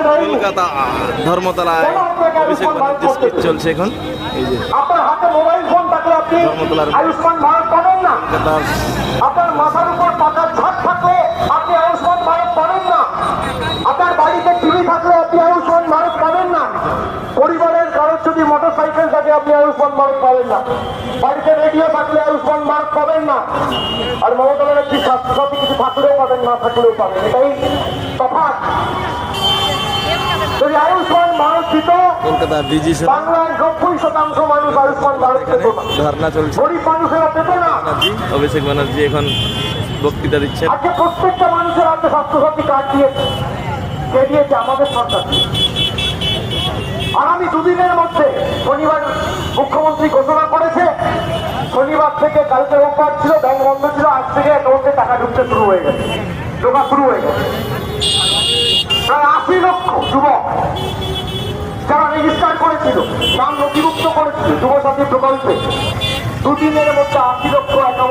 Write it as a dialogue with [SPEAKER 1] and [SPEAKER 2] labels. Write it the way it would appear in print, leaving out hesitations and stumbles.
[SPEAKER 1] কলকাতা ধর্মতলায় অভিষেক ব্যানার্জির স্পিচ চলছে এখন। এই যে
[SPEAKER 2] আপনার হাতে মোবাইল ফোন থাকলে আপনি
[SPEAKER 1] ধর্মতলার
[SPEAKER 2] আয়ুষ্মান ভারত পাবেন না।
[SPEAKER 1] কলকাতার
[SPEAKER 2] আপনার মাথার উপর টাকার ছাদ থাকলে আপনি আয়ুষ্মান ভারত পাবেন না। আপনার বাড়িতে টিভি থাকলে আপনি আয়ুষ্মান ভারত পাবেন না। পরিবারের কারোর যদি মোটর সাইকেল থাকে আপনি আয়ুষ্মান ভারত পাবেন না। বাড়িতে রেডিও থাকলে আয়ুষ্মান ভারত পাবেন না। আর মমতা ব্যানার্জি স্বাস্থ্যসাথী কিছু থাকলেও পাবেন, না থাকলেও পাবেন, এটাই তফাৎ। যদি আয়ুষ্মান ভারত দিত
[SPEAKER 1] কলকাতা বিজি
[SPEAKER 2] বাংলার 90% মানুষ আয়ুষ্মান ভারত পেত না,
[SPEAKER 1] ধর্না চলছে।
[SPEAKER 2] গরিব মানুষেরা পেত না।
[SPEAKER 1] অভিষেক ব্যানার্জি এখন বক্তৃতা দিচ্ছেন।
[SPEAKER 2] আজকে প্রত্যেকটা মানুষের হাতে স্বাস্থ্যসাথী কার্ড দিয়েছে। কে দিয়েছে? আমাদের সরকার। আগামী দুদিনের মধ্যে শনিবার মুখ্যমন্ত্রী ঘোষণা করেছে, শনিবার থেকে কালকে রোববার ছিল, ব্যাংক বন্ধ ছিল, আজ থেকে অ্যাকাউন্টে টাকা ঢুকতে শুরু হয়ে গেছে, ঢোকা শুরু হয়ে গেছে। প্রায় 80 লক্ষ যুবক যারা রেজিস্টার করেছিল, নাম নথিভুক্ত করেছিল যুবসাথী প্রকল্পে, দুদিনের মধ্যে 80 লক্ষ অ্যাকাউন্ট